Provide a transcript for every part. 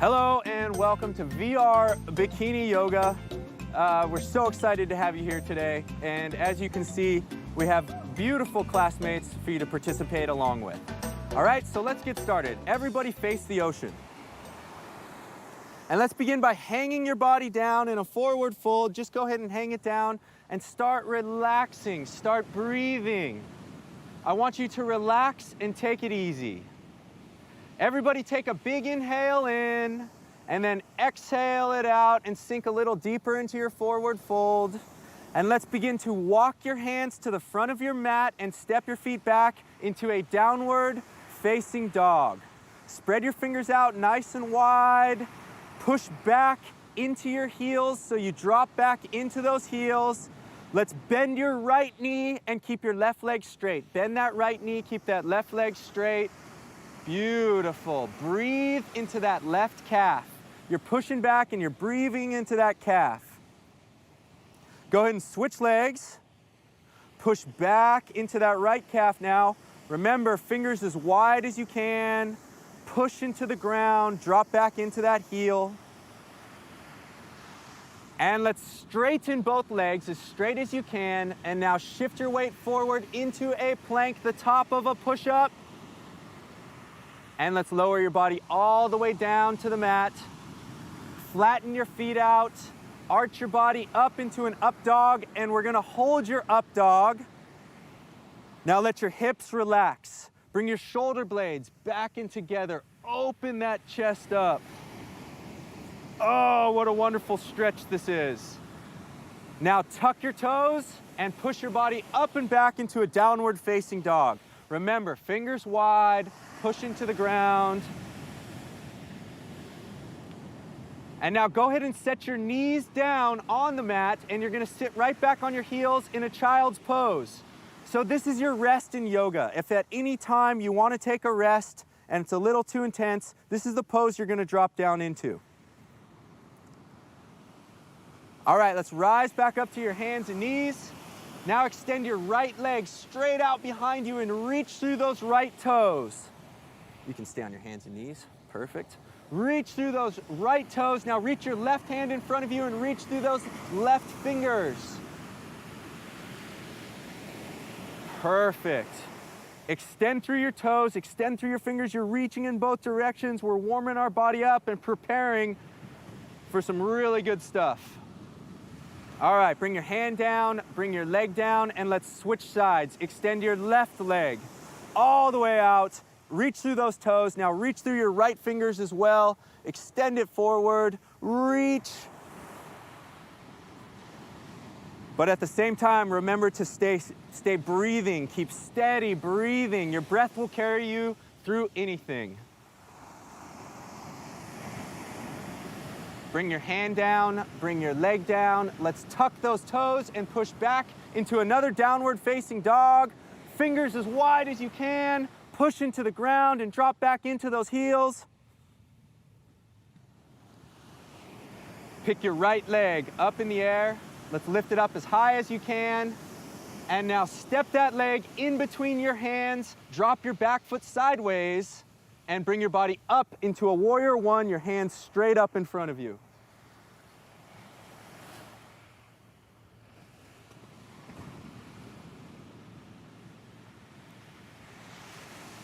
Hello and welcome to VR Bikini Yoga. We're so excited to have you here today. And as you can see, we have beautiful classmates for you to participate along with. All right, so let's get started. Everybody face the ocean. And let's begin by hanging your body down in a forward fold. Just go ahead and hang it down and start relaxing, start breathing. I want you to relax and take it easy. Everybody take a big inhale in and then exhale it out and sink a little deeper into your forward fold. And let's begin to walk your hands to the front of your mat and step your feet back into a downward facing dog. Spread your fingers out nice and wide. Push back into your heels so you drop back into those heels. Let's bend your right knee and keep your left leg straight. Bend that right knee, keep that left leg straight. Beautiful. Breathe into that left calf. You're pushing back and you're breathing into that calf. Go ahead and switch legs. Push back into that right calf now. Remember, fingers as wide as you can. Push into the ground, drop back into that heel. And let's straighten both legs as straight as you can. And now shift your weight forward into a plank, the top of a push-up. And let's lower your body all the way down to the mat. Flatten your feet out. Arch your body up into an up dog, and we're gonna hold your up dog. Now let your hips relax. Bring your shoulder blades back in together. Open that chest up. Oh, what a wonderful stretch this is. Now tuck your toes and push your body up and back into a downward facing dog. Remember, fingers wide, push into the ground. And now go ahead and set your knees down on the mat, and you're gonna sit right back on your heels in a child's pose. So this is your rest in yoga. If at any time you wanna take a rest and it's a little too intense, this is the pose you're gonna drop down into. All right, let's rise back up to your hands and knees. Now extend your right leg straight out behind you and reach through those right toes. You can stay on your hands and knees, perfect. Reach through those right toes. Now reach your left hand in front of you and reach through those left fingers. Perfect. Extend through your toes, extend through your fingers. You're reaching in both directions. We're warming our body up and preparing for some really good stuff. All right, bring your hand down, bring your leg down, and let's switch sides. Extend your left leg all the way out. Reach through those toes. Now reach through your right fingers as well. Extend it forward, reach. But at the same time, remember to stay breathing. Keep steady breathing. Your breath will carry you through anything. Bring your hand down, bring your leg down. Let's tuck those toes and push back into another downward facing dog. Fingers as wide as you can. Push into the ground and drop back into those heels. Pick your right leg up in the air. Let's lift it up as high as you can. And now step that leg in between your hands. Drop your back foot sideways and bring your body up into a warrior one, your hands straight up in front of you.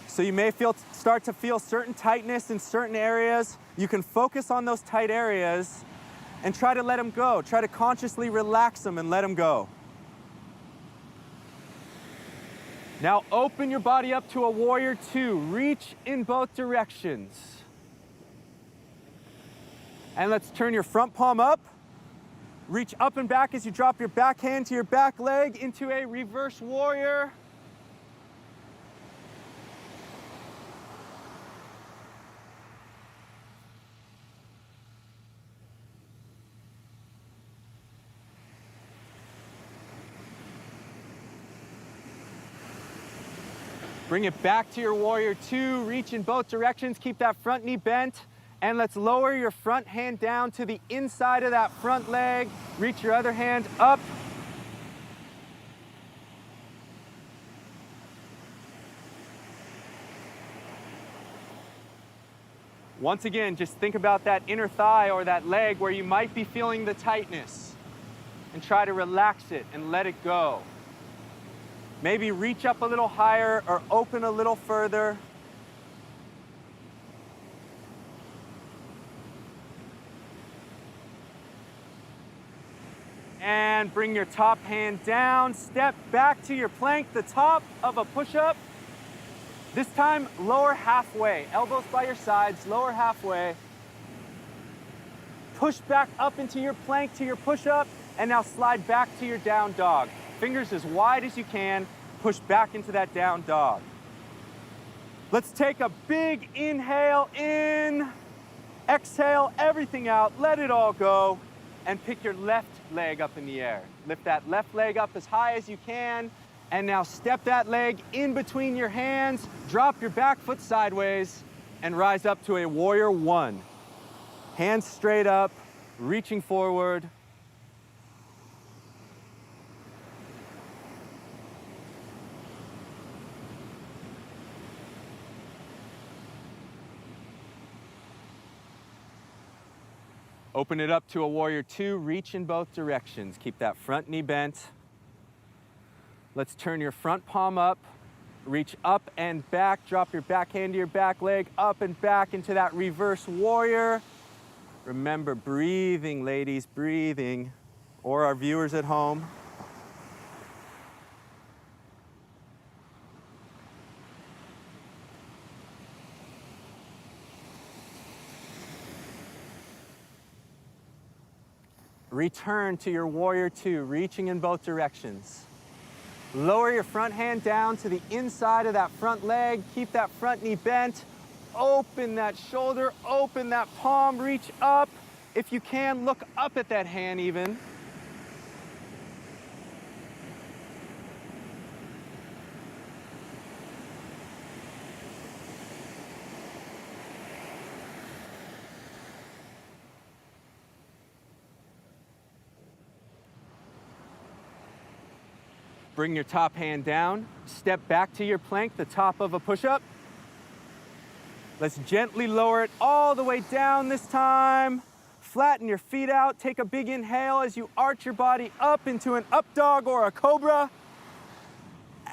So you may start to feel certain tightness in certain areas. You can focus on those tight areas and try to let them go. Try to consciously relax them and let them go. Now open your body up to a warrior two. Reach in both directions. And let's turn your front palm up. Reach up and back as you drop your back hand to your back leg into a reverse warrior. Bring it back to your warrior two, reach in both directions, keep that front knee bent, and let's lower your front hand down to the inside of that front leg. Reach your other hand up. Once again, just think about that inner thigh or that leg where you might be feeling the tightness and try to relax it and let it go. Maybe reach up a little higher or open a little further. And bring your top hand down, step back to your plank, the top of a push-up. This time, lower halfway, elbows by your sides, lower halfway. Push back up into your plank to your push-up, and now slide back to your down dog. Fingers as wide as you can, push back into that down dog. Let's take a big inhale in, exhale everything out, let it all go, and pick your left leg up in the air. Lift that left leg up as high as you can, and now step that leg in between your hands, drop your back foot sideways, and rise up to a warrior one. Hands straight up, reaching forward. Open it up to a warrior two, reach in both directions. Keep that front knee bent. Let's turn your front palm up, reach up and back, drop your back hand to your back leg, up and back into that reverse warrior. Remember, breathing, ladies, breathing, or our viewers at home. Return to your warrior two, reaching in both directions. Lower your front hand down to the inside of that front leg. Keep that front knee bent. Open that shoulder, open that palm, reach up. If you can, look up at that hand even. Bring your top hand down, step back to your plank, the top of a push-up. Let's gently lower it all the way down this time. Flatten your feet out, take a big inhale as you arch your body up into an up dog or a cobra.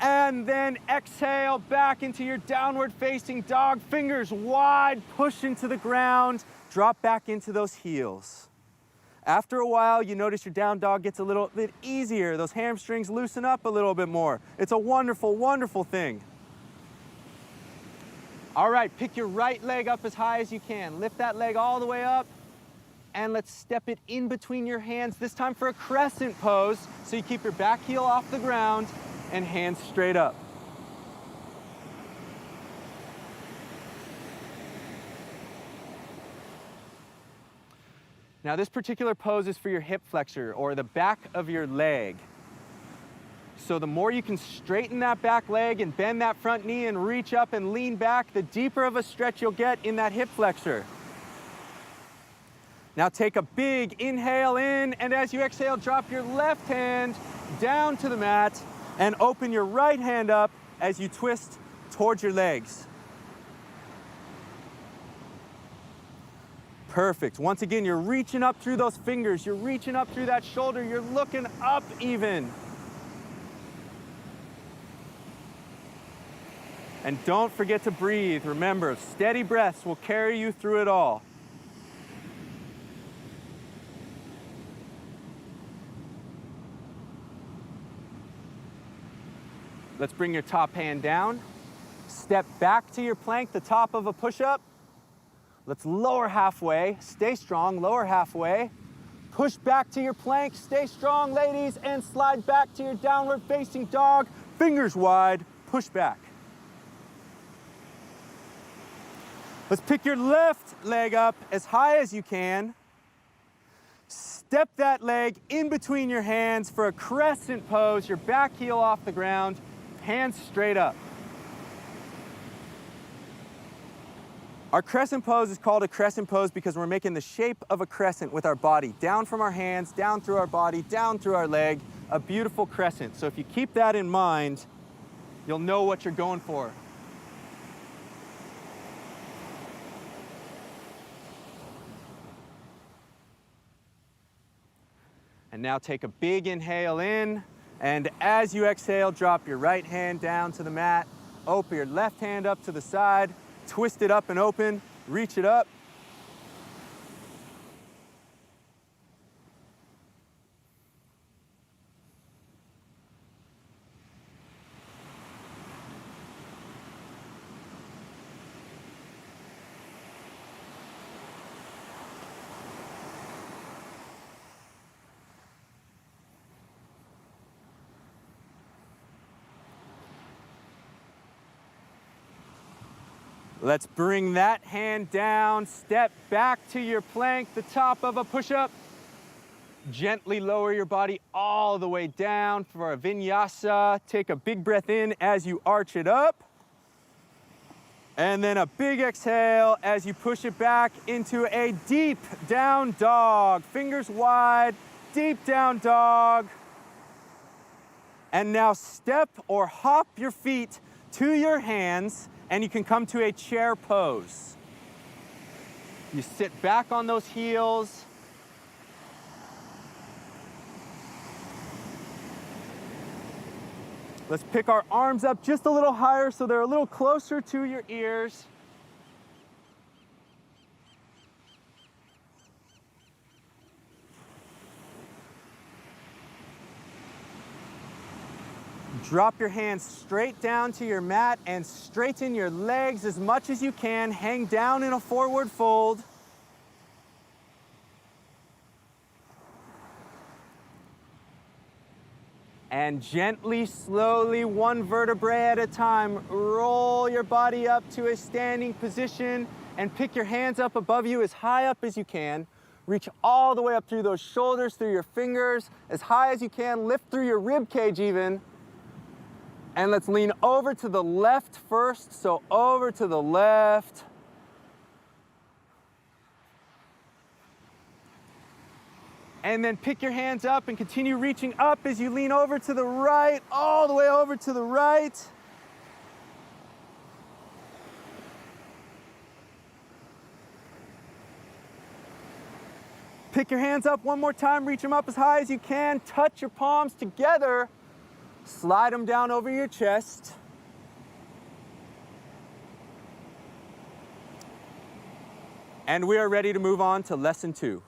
And then exhale back into your downward facing dog, fingers wide, push into the ground, drop back into those heels. After a while, you notice your down dog gets a little bit easier. Those hamstrings loosen up a little bit more. It's a wonderful, wonderful thing. All right, pick your right leg up as high as you can. Lift that leg all the way up, and let's step it in between your hands, this time for a crescent pose, so you keep your back heel off the ground and hands straight up. Now this particular pose is for your hip flexor or the back of your leg. So the more you can straighten that back leg and bend that front knee and reach up and lean back, the deeper of a stretch you'll get in that hip flexor. Now take a big inhale in, and as you exhale, drop your left hand down to the mat and open your right hand up as you twist towards your legs. Perfect. Once again, you're reaching up through those fingers. You're reaching up through that shoulder. You're looking up even. And don't forget to breathe. Remember, steady breaths will carry you through it all. Let's bring your top hand down. Step back to your plank, the top of a push-up. Let's lower halfway, stay strong, lower halfway. Push back to your plank, stay strong, ladies, and slide back to your downward facing dog. Fingers wide, push back. Let's pick your left leg up as high as you can. Step that leg in between your hands for a crescent pose, your back heel off the ground, hands straight up. Our crescent pose is called a crescent pose because we're making the shape of a crescent with our body, down from our hands, down through our body, down through our leg, a beautiful crescent. So if you keep that in mind, you'll know what you're going for. And now take a big inhale in, and as you exhale, drop your right hand down to the mat, open your left hand up to the side, twist it up and open, reach it up. Let's bring that hand down, step back to your plank, the top of a push-up. Gently lower your body all the way down for a vinyasa. Take a big breath in as you arch it up. And then a big exhale as you push it back into a deep down dog. Fingers wide, deep down dog. And now step or hop your feet to your hands, and you can come to a chair pose. You sit back on those heels. Let's pick our arms up just a little higher so they're a little closer to your ears. Drop your hands straight down to your mat and straighten your legs as much as you can. Hang down in a forward fold. And gently, slowly, one vertebrae at a time, roll your body up to a standing position and pick your hands up above you as high up as you can. Reach all the way up through those shoulders, through your fingers, as high as you can. Lift through your rib cage even. And let's lean over to the left first, so over to the left. And then pick your hands up and continue reaching up as you lean over to the right, all the way over to the right. Pick your hands up one more time, reach them up as high as you can, touch your palms together. Slide them down over your chest. And we are ready to move on to lesson 2.